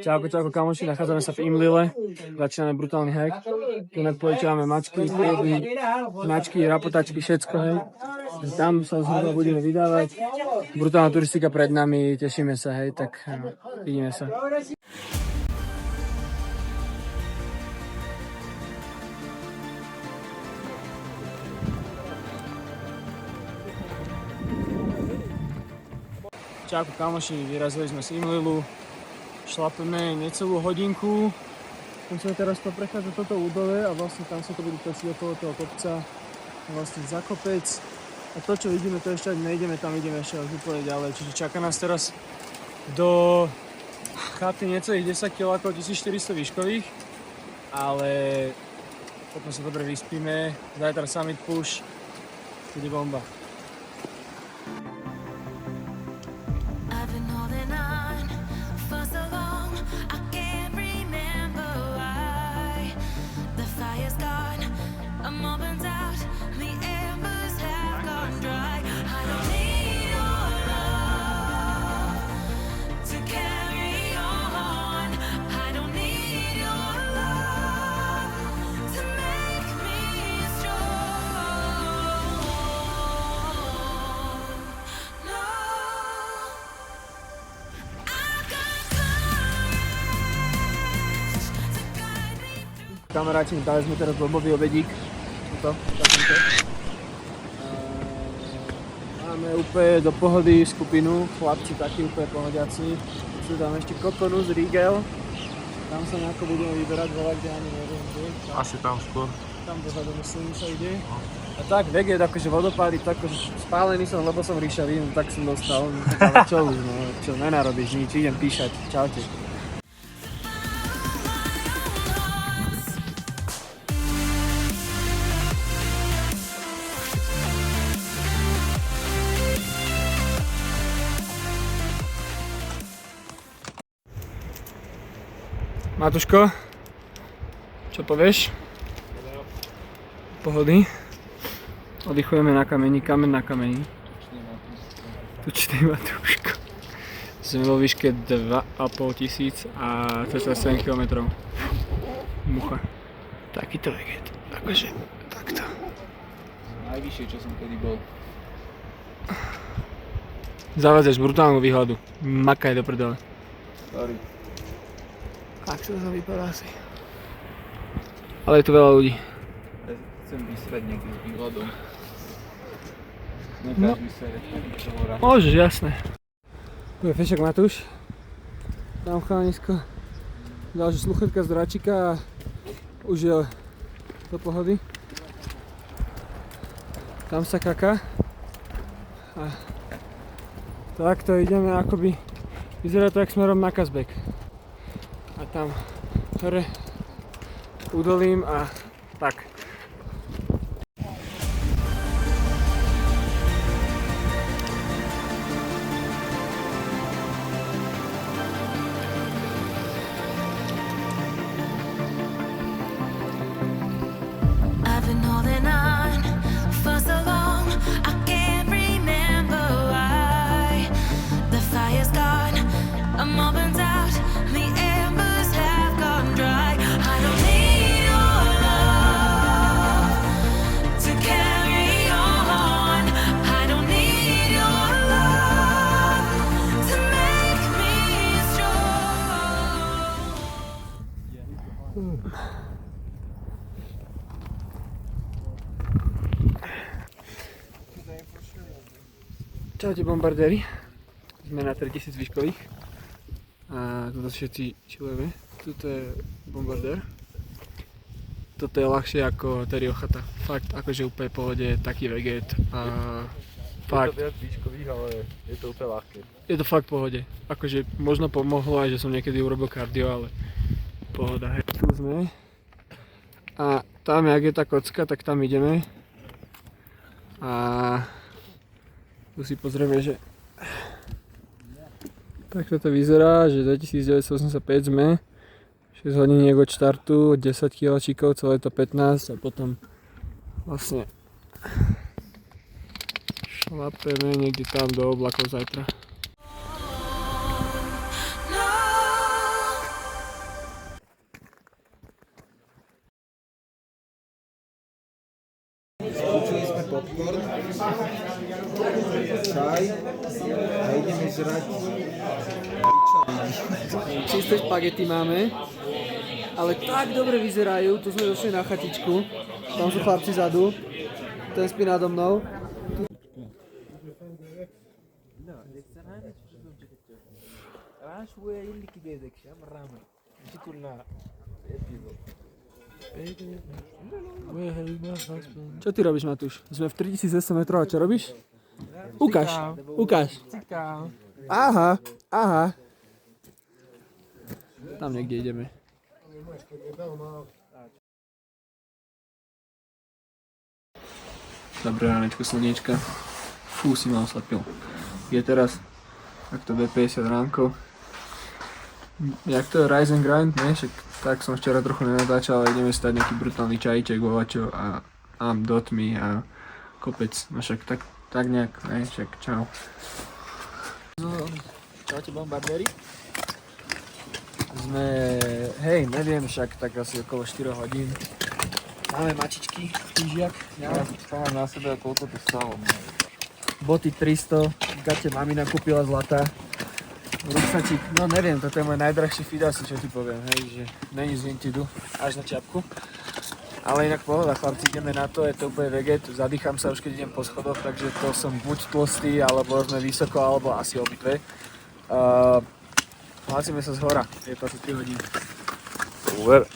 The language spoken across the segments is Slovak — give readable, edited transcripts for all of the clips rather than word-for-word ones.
Čauko kamoši, nachádzame sa v Imlile, začíname brutálny hike. Tu nadpočívame mačky, rapotačky, všetko, hej. Tam sa zhruba budeme vydávať. Brutálna turistika pred nami, tešíme sa, hej, tak vidíme sa. Čauko kamoši, vyrazili sme z Imlilu, šlapeme necelú hodinku. Musíme teraz to prechádzať toto údole a vlastne tam sa to bude točiť okolo toho kopca, vlastne za kopec. A to, čo vidíme, to ešte nejdeme, tam ideme ešte úplne ďalej. Čiže čaká nás teraz do chaty necelých 10 km, 1400 výškových, ale potom sa dobre vyspíme. Zajtra summit push, bude bomba. Kamaráti, dali sme teraz blbový obedík. Máme úplne do pohody skupinu, chlapci takí úplne pohodiaci. Sú tam ešte Kokonus, Riegel. Tam sa nejako budeme vyberať, volať, kde ani neviem kde. Asi tam skôr. Tam dozadu myslím sa ide. A tak veget, akože vodopády, tak akože spálený som, lebo som ríšavý, no tak som dostal. Ale čo už, no, čo nenarobíš nič, idem píšať. Čaute. Matuško, čo povieš? Pohody. Oddychujeme na kameni, kameň na kameni. Tučný Matuško. Sme vo výške 2500 a cca 7 km. Mucha. Takýto veget. Akože, takto. Najvyššie, čo som kedy bol. Zavádzaš brutálnu výhľadu. Makaj do prdele. Sorry. Tak sa to vypadá asi. Ale je tu veľa ľudí. Ja chcem vysrať niekde s výhľadom. Nekáž vysrať čo hora. Môžeš, jasné. Tu je fešak Matúš. Tam chalanisko. Dal, že sluchetka z dráčika a už je do pohody. Tam sa kaká. A takto ideme akoby. Vyzerá to jak smerom na Kazbek. A tam hore udolím a tak. Čaute bombardéri, sme na 3000 výškových a toto všetci chillujeme. Tuto je bombardér. Toto je ľahšie ako Teriochata. Fakt, akože úplne v pohode, taký veget a fakt. Je to viac výškových, ale je to úplne ľahké. Je to fakt v pohode. Akože možno pomohlo aj, že som niekedy urobil kardio, ale pohoda. Hej. Tu sme. A tam, jak je tá kocka, tak tam ideme. A tu si pozrieme, že takto to vyzerá, že 2985 sme, 6 hodiniek od štartu, 10 kg, celé to 15 a potom vlastne šlapeme niekde tam do oblakov zajtra. Učili sme popcorn, čaj a ideme žrať Čisté špagety máme, ale tak dobre vyzerajú. Tu sme došli na chatičku, tam sú chlapci zadu, ten spí nado mnou. Čo ty robíš, Matúš? Sme v 3200 metrov a čo robíš? Ukáž. Aha. Tam niekde ideme. Dobré ránečko, slniečka. Fú, si ma oslepil. Je teraz takto B50 ránko. Jak to je Rise and Grind, ne? Však tak som včera trochu nenatáčal, ale ideme si dať nejaký brutálny čajíček vo Vačo a Dotmi a kopec. No však tak nejak, ne? Však čau. Čaute bombardéri. Sme, neviem, však tak asi okolo 4 hodín. Máme mačičky, týžiak. Ja mám na sebe, koľko to stalo. Boty 300, gate mamina kúpila zlatá. Ruksačík, no neviem, toto je môj najdrahší feed asi, čo ti poviem, hej, že není z Vintidu, až na čiapku. Ale inak pohoda, chlapci, ideme na to, je to úplne veget, zadýcham sa už keď idem po schodoch, takže to som buď tlstý, alebo sme vysoko, alebo asi obidve. Hlasíme sa z hora, je to asi 3 hodiny. Super.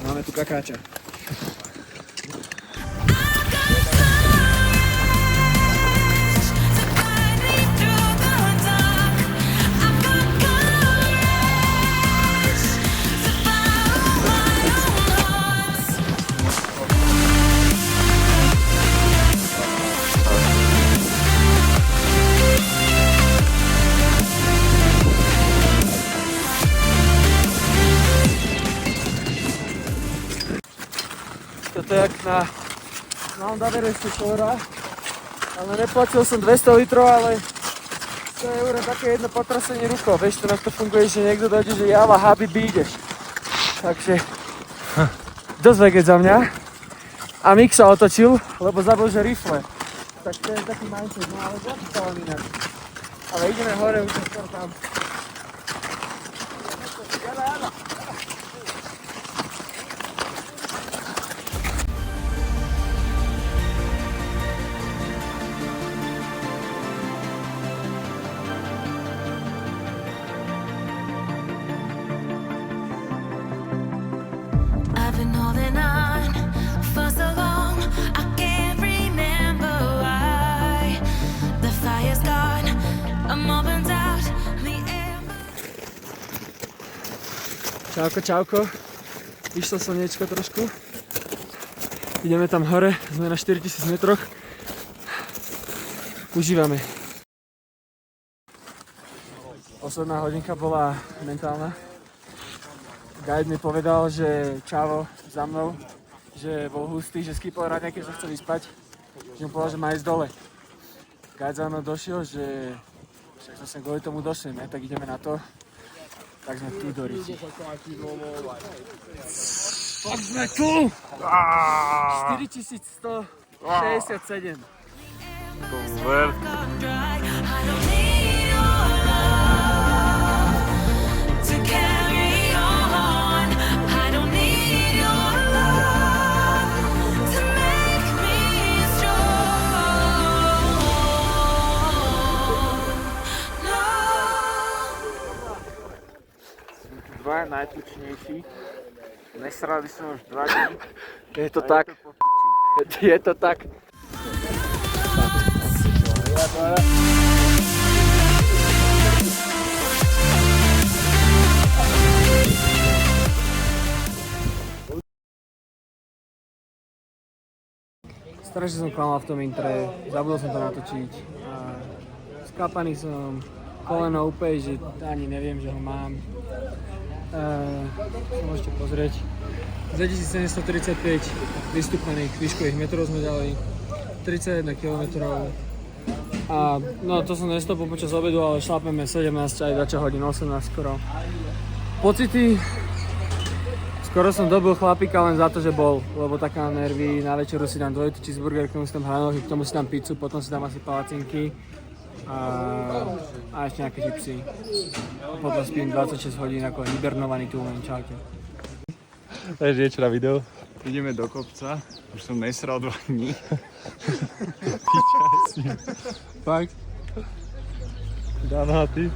Máme tu kakáča. Toto je jak na Mount Evereste Shore, ale neplatil som 200 litrov, ale 100 eur také jedno potrasenie rukou. Vieš, to na to funguje, že niekto dojde, že Java, Habibi, ideš. Takže dosť veget za mňa. A Mik sa otočil, lebo zabil, že rifle. Tak to je taký mindset, no ale zapýtal inak. Ale ideme hore, už je skoro tam. I've been holding on for so long, I can't remember why. The fire's gone, I'm all burnt out, the air. Čauko. Vyšlo slniečko trošku. Ideme tam hore, sme na 4000 metroch. Užívame. Posledná hodinka bola mentálna. Guide mi povedal, že čavo za mnou, že bol hustý, že skipol rád, keď sa chce vyspať, že mu povedal, že má ísť dole. Guide za mnou došiel, že však som kvôli tomu došli, ne? Tak ideme na to. Tak sme tu do Ríti. Tak sme tu! 4167. Super. Gone dry. I don't need your love to carry on. I don't need your love to make me strong. No. Dva najtučnejší. Nesrali sme už 2 dní. Je to tak. Je to tak. Strašne som klamal v tom intre, zabudol som to natočiť. Skápaný som, koleno úplne, že ani neviem, že ho mám. Sa môžete pozrieť. 2735 vystúpaných výškových metrov sme dali, 31 km. A no to som nestopol počas obedu, ale šlapeme 17 aj 20 hodín, 18 skoro. Pocity z Skoro som dobil chlapíka len za to, že bol, lebo taká nervy, na večeru si dám dvojitý cheeseburger, k tomu si dám hranolky, k tomu si dám pizzu, potom si dám asi palacinky a ešte nejaké čipsy. A potom spím 26 hodín ako hibernovaný tu len, čaute. Takže niečo na video. Ideme do kopca, už som nesral 2 dní. Fakt. Dano a ty?